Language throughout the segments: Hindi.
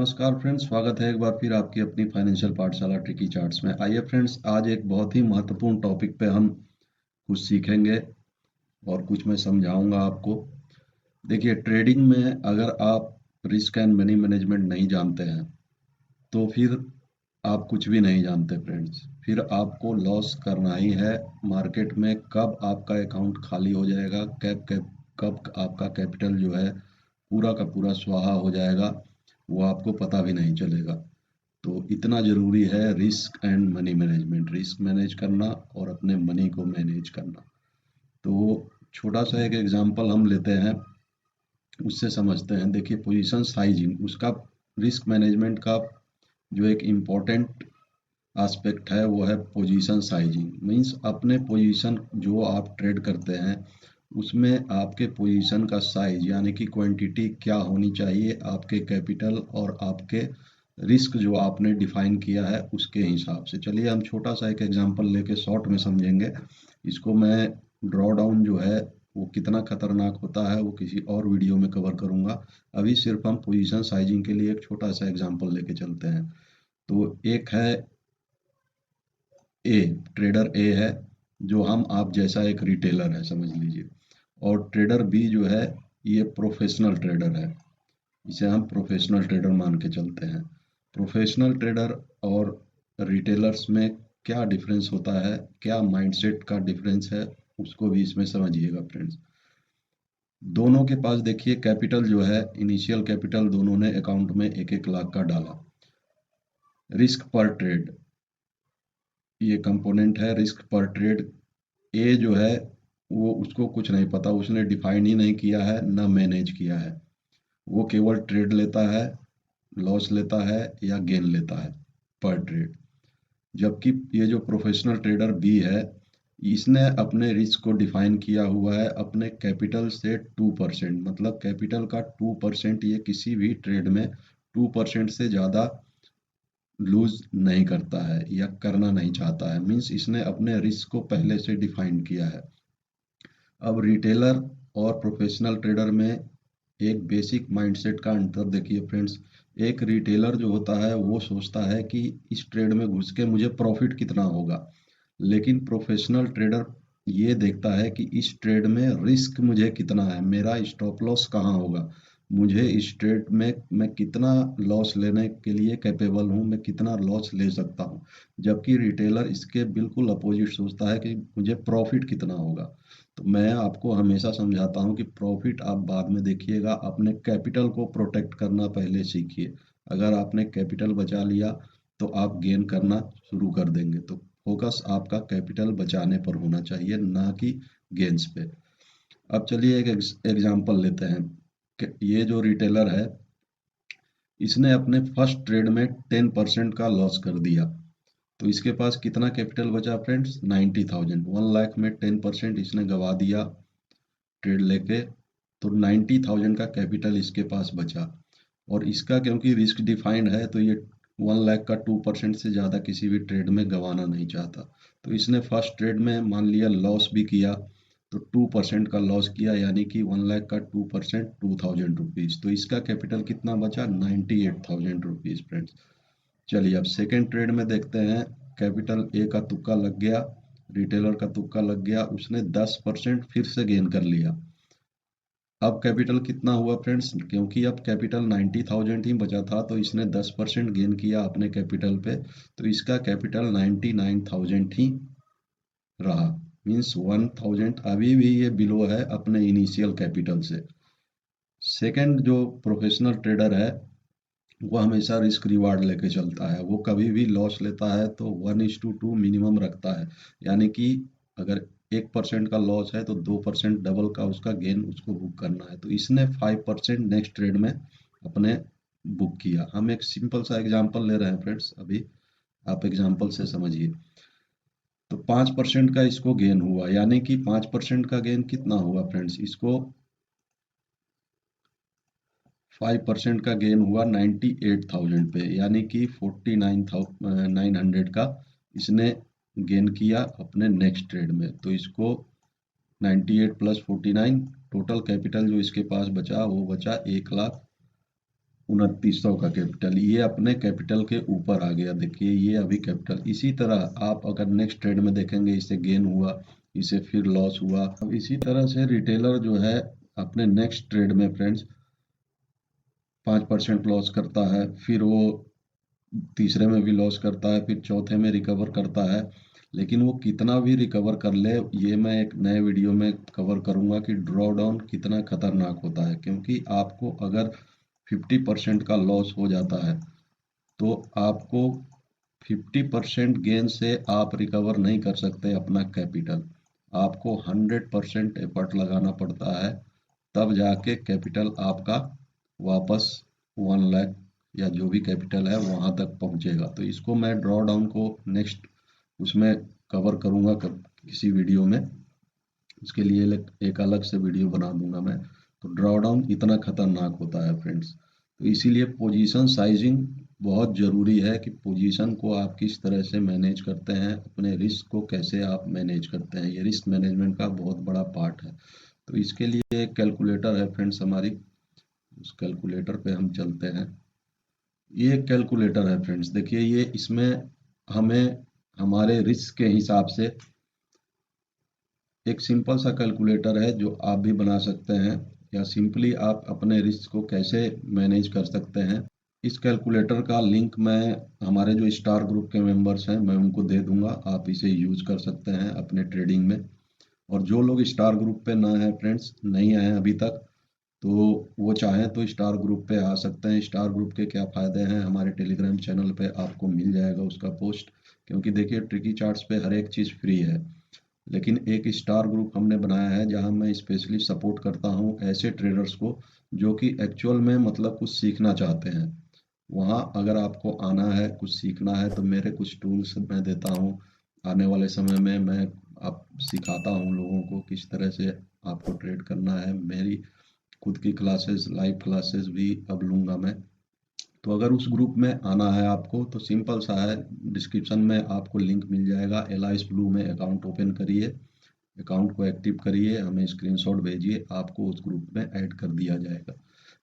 नमस्कार फ्रेंड्स, स्वागत है एक बार फिर आपकी अपनी फाइनेंशियल पाठशाला ट्रिकी चार्ट्स में। आइए फ्रेंड्स, आज एक बहुत ही महत्वपूर्ण टॉपिक पे हम कुछ सीखेंगे और कुछ मैं समझाऊंगा आपको। देखिए, ट्रेडिंग में अगर आप रिस्क एंड मनी मैनेजमेंट नहीं जानते हैं तो फिर आप कुछ भी नहीं जानते फ्रेंड्स। फिर आपको लॉस करना ही है मार्केट में। कब आपका अकाउंट खाली हो जाएगा, कब आपका कैपिटल जो है पूरा का पूरा स्वाहा हो जाएगा, वो आपको पता भी नहीं चलेगा। तो इतना ज़रूरी है risk and money management, risk manage करना और अपने मनी को मैनेज करना। तो छोटा सा एक एग्जांपल हम लेते हैं, उससे समझते हैं। देखिए, पोजीशन साइजिंग, उसका रिस्क मैनेजमेंट का जो एक इम्पोर्टेंट एस्पेक्ट है वो है पोजीशन साइजिंग। मींस अपने पोजीशन जो आप ट्रेड करते हैं उसमें आपके पोजीशन का साइज यानी कि क्वांटिटी क्या होनी चाहिए, आपके कैपिटल और आपके रिस्क जो आपने डिफाइन किया है उसके हिसाब से। चलिए हम छोटा सा एक एग्जांपल लेके शॉर्ट में समझेंगे इसको। मैं ड्रॉ डाउन जो है वो कितना खतरनाक होता है वो किसी और वीडियो में कवर करूंगा। अभी सिर्फ हम पोजीशन साइजिंग के लिए एक छोटा सा एग्जांपल लेके चलते हैं। तो एक है ए, ट्रेडर ए है जो हम आप जैसा एक रिटेलर है समझ लीजिए। और ट्रेडर बी जो है ये प्रोफेशनल ट्रेडर है, इसे हम प्रोफेशनल ट्रेडर मान के चलते हैं। प्रोफेशनल ट्रेडर और रिटेलर्स में क्या डिफरेंस होता है, क्या माइंडसेट का डिफरेंस है, उसको भी इसमें समझिएगा फ्रेंड्स। दोनों के पास देखिए कैपिटल जो है, इनिशियल कैपिटल दोनों ने अकाउंट में 1-1 लाख का डाला। रिस्क पर ट्रेड ये कंपोनेंट है, रिस्क पर ट्रेड। ए जो है वो उसको कुछ नहीं पता, उसने डिफाइन ही नहीं किया है, ना मैनेज किया है। वो केवल ट्रेड लेता है, लॉस लेता है या गेन लेता है पर ट्रेड। जबकि ये जो प्रोफेशनल ट्रेडर बी है, इसने अपने रिस्क को डिफाइन किया हुआ है अपने कैपिटल से 2%। मतलब कैपिटल का 2% ये किसी भी ट्रेड में 2% से ज़्यादा लूज नहीं करता है या करना नहीं चाहता है। मीन्स इसने अपने रिस्क को पहले से डिफाइन किया है। अब रिटेलर और प्रोफेशनल ट्रेडर में एक बेसिक माइंडसेट का अंतर देखिए फ्रेंड्स। एक रिटेलर जो होता है वो सोचता है कि इस ट्रेड में घुस के मुझे प्रॉफिट कितना होगा, लेकिन प्रोफेशनल ट्रेडर ये देखता है कि इस ट्रेड में रिस्क मुझे कितना है, मेरा स्टॉप लॉस कहाँ होगा, मुझे इस ट्रेड में मैं कितना लॉस लेने के लिए कैपेबल हूँ, मैं कितना लॉस ले सकता हूँ। जबकि रिटेलर इसके बिल्कुल अपोजिट सोचता है कि मुझे प्रॉफिट कितना होगा। तो मैं आपको हमेशा समझाता हूँ कि प्रॉफिट आप बाद में देखिएगा, अपने कैपिटल को प्रोटेक्ट करना पहले सीखिए। अगर आपने कैपिटल बचा लिया तो आप गेन करना शुरू कर देंगे। तो फोकस आपका कैपिटल बचाने पर होना चाहिए, ना कि गेन्स पे। अब चलिए एक एग्जांपल लेते हैं कि ये जो रिटेलर है इसने अपने फर्स्ट ट्रेड में 10% का लॉस कर दिया। तो इसके पास कितना कैपिटल बचा फ्रेंड्स? 90,000। 1 लाख में 10% इसने गवा दिया ट्रेड लेके, तो 90,000 का कैपिटल इसके पास बचा। और इसका क्योंकि रिस्क डिफाइंड है तो ये 1 लाख का 2% से ज़्यादा किसी भी ट्रेड में गंवाना नहीं चाहता। तो इसने फर्स्ट ट्रेड में मान लिया लॉस भी किया, तो 2% का लॉस किया, यानी कि 1 लाख का 2% 2,000 रुपीज़। तो इसका कैपिटल कितना बचा? 98,000 रुपीज़ फ्रेंड्स। चलिए अब सेकेंड ट्रेड में देखते हैं। कैपिटल ए का तुक्का लग गया, रिटेलर का तुक्का लग गया, उसने 10% फिर से गेन कर लिया। अब कैपिटल कितना हुआ फ्रेंड्स? क्योंकि अब कैपिटल 90,000 ही बचा था तो इसने 10% गेन किया अपने कैपिटल पे, तो इसका कैपिटल 99,000 ही रहा। मीन्स 1,000 अभी भी ये बिलो है अपने इनिशियल कैपिटल से। सेकंड जो प्रोफेशनल ट्रेडर है वो हमेशा रिस्क रिवार्ड लेके चलता है। वो कभी भी लॉस लेता है तो 1:2 मिनिमम रखता है, यानी कि अगर 1% का लॉस है तो 2% डबल का उसका गेन उसको बुक करना है। तो इसने 5% नेक्स्ट ट्रेड में अपने बुक किया। हम एक सिंपल सा एग्जांपल ले रहे हैं फ्रेंड्स, अभी आप एग्जांपल से समझिए। तो 5% का इसको गेन हुआ, यानी कि 5% का गेन कितना हुआ फ्रेंड्स? इसको 5% का गेन हुआ 98,000 पे, यानी कि 49,900 का इसने गेन किया अपने नेक्स्ट ट्रेड में। तो इसको 98 प्लस 49, टोटल कैपिटल जो इसके पास बचा वो बचा 1,00,000 2900 का कैपिटल, ये अपने कैपिटल के ऊपर आ गया। देखिए ये अभी कैपिटल। इसी तरह आप अगर नेक्स्ट ट्रेड में देखेंगे, इसे गेन हुआ, इसे फिर लॉस हुआ। अब इसी तरह से रिटेलर जो है अपने नेक्स्ट ट्रेड में फ्रेंड्स 5% लॉस करता है, फिर वो तीसरे में भी लॉस करता है, फिर चौथे में रिकवर करता है। लेकिन वो कितना भी रिकवर कर ले, ये मैं एक नए वीडियो में कवर करूंगा कि ड्रॉ डाउन कितना खतरनाक होता है। क्योंकि आपको अगर 50% का लॉस हो जाता है तो आपको 50% गेन से आप रिकवर नहीं कर सकते अपना कैपिटल। आपको 100% एफर्ट लगाना पड़ता है, तब जाके कैपिटल आपका वापस 1 लाख या जो भी कैपिटल है वहां तक पहुंचेगा। तो इसको मैं ड्रॉ डाउन को नेक्स्ट उसमें कवर करूंगा किसी वीडियो में। इसके लिए एक अलग से वीडियो बना दूंगा मैं। तो ड्रॉ डाउन इतना खतरनाक होता है फ्रेंड्स। तो इसीलिए पोजीशन साइजिंग बहुत ज़रूरी है कि पोजीशन को आप किस तरह से मैनेज करते हैं, अपने रिस्क को कैसे आप मैनेज करते हैं। ये रिस्क मैनेजमेंट का बहुत बड़ा पार्ट है। तो इसके लिए एक कैलकुलेटर है फ्रेंड्स हमारी, उस कैलकुलेटर पे हम चलते हैं। ये एक कैलकुलेटर है फ्रेंड्स, देखिए ये इसमें हमें हमारे रिस्क के हिसाब से एक सिंपल सा कैलकुलेटर है जो आप भी बना सकते हैं, या सिंपली आप अपने रिस्क को कैसे मैनेज कर सकते हैं। इस कैलकुलेटर का लिंक मैं हमारे जो स्टार ग्रुप के मेंबर्स हैं मैं उनको दे दूंगा, आप इसे यूज कर सकते हैं अपने ट्रेडिंग में। और जो लोग स्टार ग्रुप पे ना है फ्रेंड्स, नहीं आए हैं अभी तक, तो वो चाहें तो स्टार ग्रुप पे आ सकते हैं। स्टार ग्रुप के क्या फ़ायदे हैं, हमारे टेलीग्राम चैनल पे आपको मिल जाएगा उसका पोस्ट। क्योंकि देखिए ट्रिकी चार्ट्स पे हर एक चीज़ फ्री है, लेकिन एक स्टार ग्रुप हमने बनाया है जहां मैं स्पेशली सपोर्ट करता हूं ऐसे ट्रेडर्स को जो कि एक्चुअल में मतलब कुछ सीखना चाहते हैं। वहां अगर आपको आना है, कुछ सीखना है, तो मेरे कुछ टूल्स मैं देता हूं। आने वाले समय में मैं आप सिखाता हूं लोगों को किस तरह से आपको ट्रेड करना है। मेरी खुद की क्लासेस, लाइव क्लासेस भी अब लूंगा मैं। तो अगर उस ग्रुप में आना है आपको तो सिंपल सा है, डिस्क्रिप्शन में आपको लिंक मिल जाएगा। एलाइस ब्लू में अकाउंट ओपन करिए, अकाउंट को एक्टिव करिए, हमें स्क्रीनशॉट भेजिए, आपको उस ग्रुप में ऐड कर दिया जाएगा।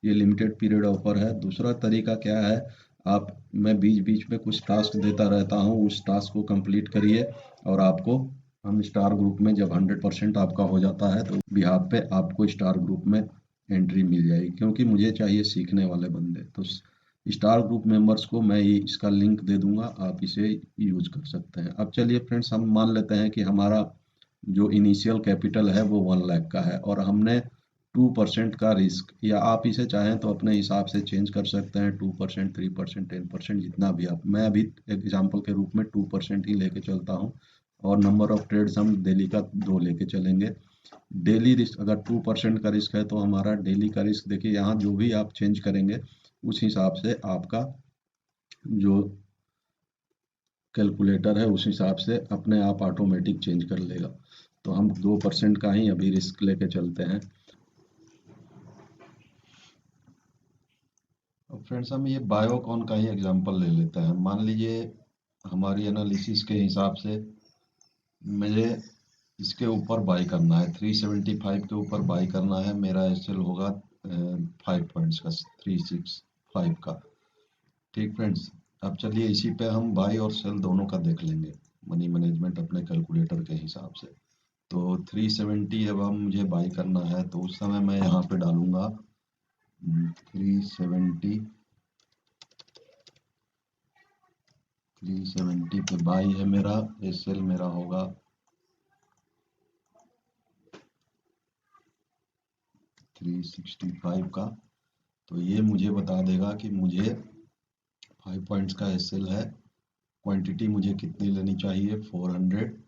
ये लिमिटेड पीरियड ऑफर है। दूसरा तरीका क्या है, आप मैं बीच बीच में कुछ टास्क देता रहता हूँ, उस टास्क को कंप्लीट करिए और आपको हम स्टार ग्रुप में जब 100% आपका हो जाता है तो बिहाफ पे आपको स्टार ग्रुप में एंट्री मिल जाएगी। क्योंकि मुझे चाहिए सीखने वाले बंदे। तो स्टार ग्रुप मेंबर्स को मैं ये इसका लिंक दे दूंगा, आप इसे यूज कर सकते हैं। अब चलिए फ्रेंड्स, हम मान लेते हैं कि हमारा जो इनिशियल कैपिटल है वो 1 लाख का है और हमने 2% का रिस्क, या आप इसे चाहें तो अपने हिसाब से चेंज कर सकते हैं, 2%, 3%, 10%, जितना भी आप। मैं अभी एग्जांपल के रूप में 2% ही लेके चलता हूं। और नंबर ऑफ ट्रेड्स हम डेली का 2 लेके चलेंगे। डेली रिस्क अगर 2% का रिस्क है तो हमारा डेली का रिस्क देखिए, यहाँ जो भी आप चेंज करेंगे उस हिसाब से आपका जो कैलकुलेटर है उस हिसाब से अपने आप ऑटोमेटिक चेंज कर लेगा। तो हम 2% का ही अभी रिस्क लेके चलते हैं। अब फ्रेंड्स हम ये बायोकॉन का ही एग्जांपल ले लेते हैं। मान लीजिए हमारी एनालिसिस के हिसाब से मुझे इसके ऊपर बाई करना है, 375 के ऊपर बाई करना है। मेरा एसएल होगा 5 पॉइंट्स का, 365 का। ठीक फ्रेंड्स, अब चलिए इसी पे हम बाई और सेल दोनों का देख लेंगे मनी मैनेजमेंट अपने कैलकुलेटर के हिसाब से। तो 370 अब हम मुझे बाई करना है तो उस समय मैं यहाँ पे डालूंगा 370 पे बाई है मेरा। एसएल मेरा होगा 365 का। तो ये मुझे बता देगा कि मुझे 5 पॉइंट्स का एसएल है। क्वांटिटी मुझे कितनी लेनी चाहिए, 400।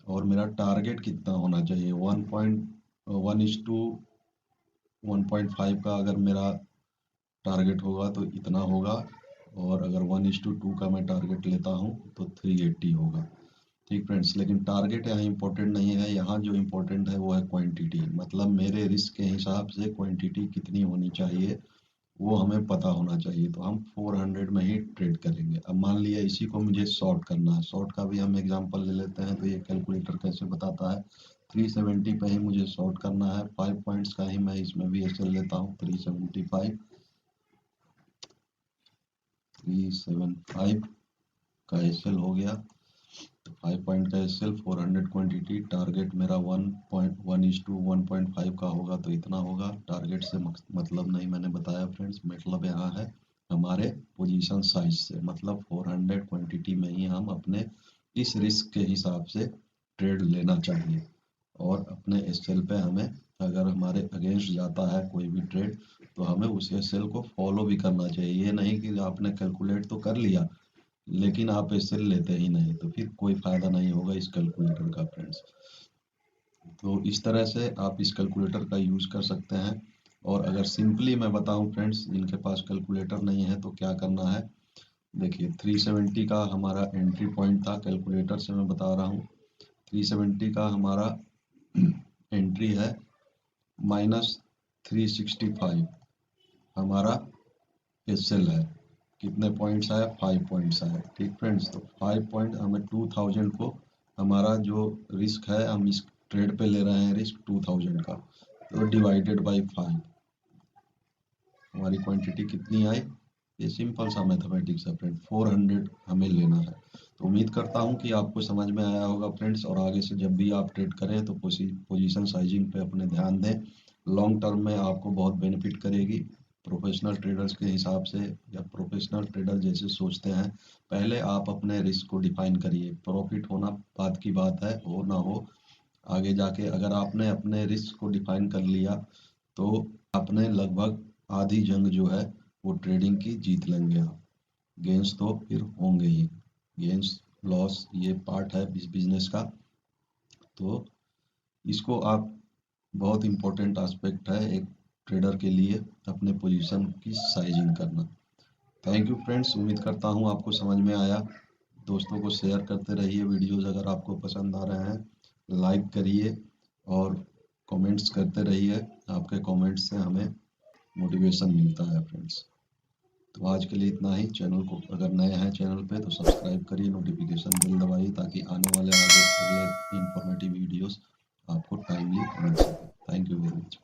और मेरा टारगेट कितना होना चाहिए, 1.1:1.5 का अगर मेरा टारगेट होगा तो इतना होगा। और अगर 1:2 का मैं टारगेट लेता हूँ तो 380 होगा। ठीक फ्रेंड्स, लेकिन टारगेट यहाँ इंपॉर्टेंट नहीं है। यहाँ जो इम्पोर्टेंट है वो है क्वांटिटी, मतलब मेरे रिस्क के हिसाब से क्वांटिटी कितनी होनी चाहिए वो हमें पता होना चाहिए। तो हम 400 में ही ट्रेड करेंगे। अब मान लिया इसी को मुझे शॉर्ट करना है, शॉर्ट का भी हम एग्जांपल ले लेते हैं। तो ये कैलकुलेटर कैसे बताता है, 370 पे ही मुझे शॉर्ट करना है, 5 पॉइंट्स का ही मैं इसमें भी एसएल लेता हूँ 375। 375 का एसएल हो गया, तो 5 पॉइंट का एसएल 400 क्वांटिटी, टारगेट मेरा 1.1:1.5 का होगा, तो इतना होगा। टारगेट से मतलब नहीं मैंने बताया फ्रेंड्स, मतलब यहाँ है हमारे पोजीशन साइज से, मतलब 400 क्वांटिटी में ही हम अपने इस रिस्क के हिसाब से ट्रेड लेना चाहिए। और अपने एसएल पे हमें, अगर हमारे अगेंस्ट जाता है कोई भी ट्रेड, तो हमें उस एसएल को फॉलो भी करना चाहिए। ये नहीं कि आपने कैलकुलेट तो कर लिया लेकिन आप एसएल लेते ही नहीं, तो फिर कोई फ़ायदा नहीं होगा इस कैलकुलेटर का फ्रेंड्स। तो इस तरह से आप इस कैलकुलेटर का यूज़ कर सकते हैं। और अगर सिंपली मैं बताऊं फ्रेंड्स, जिनके पास कैलकुलेटर नहीं है तो क्या करना है, देखिए 370 का हमारा एंट्री पॉइंट था, कैलकुलेटर से मैं बता रहा हूँ। 370 का हमारा एंट्री है, -365 हमारा एसएल है। कितने पॉइंट्स आए? 5 पॉइंट्स आए। ठीक फ्रेंड्स, तो 5 पॉइंट हमें 2000 को, हमारा जो रिस्क है, हम इस ट्रेड पे ले रहे हैं रिस्क 2000 का, तो डिवाइडेड बाय 5 हमारी क्वांटिटी कितनी आई? ये सिंपल सा मैथमेटिक्स है फ्रेंड, 400 हमें लेना है। तो उम्मीद करता हूँ कि आपको समझ में आया होगा फ्रेंड्स, और आगे से जब भी आप ट्रेड करें तो पोजीशन साइजिंग पे अपने ध्यान दें। लॉन्ग टर्म में आपको बहुत बेनिफिट करेगी। प्रोफेशनल ट्रेडर्स के हिसाब से, या प्रोफेशनल ट्रेडर जैसे सोचते हैं, पहले आप अपने रिस्क को डिफाइन करिए। प्रॉफिट होना बात की बात है, हो ना हो, आगे जाके अगर आपने अपने रिस्क को डिफाइन कर लिया तो आपने लगभग आधी जंग जो है वो ट्रेडिंग की जीत लेंगे आप। गेंस तो फिर होंगे ही, गेंस लॉस ये पार्ट है इस बिजनेस का। तो इसको आप, बहुत इम्पोर्टेंट एस्पेक्ट है एक ट्रेडर के लिए, अपने पोजीशन की साइजिंग करना। थैंक यू फ्रेंड्स, उम्मीद करता हूँ आपको समझ में आया। दोस्तों को शेयर करते रहिए वीडियोज़, अगर आपको पसंद आ रहे हैं लाइक करिए और कमेंट्स करते रहिए। आपके कमेंट्स से हमें मोटिवेशन मिलता है फ्रेंड्स। तो आज के लिए इतना ही। चैनल को अगर नए हैं चैनल पे तो सब्सक्राइब करिए, नोटिफिकेशन बेल दबाइए, ताकि आने वाले आगे अगले इंफॉर्मेटिव वीडियोस आपको टाइमली मिल सके। Thank you very much.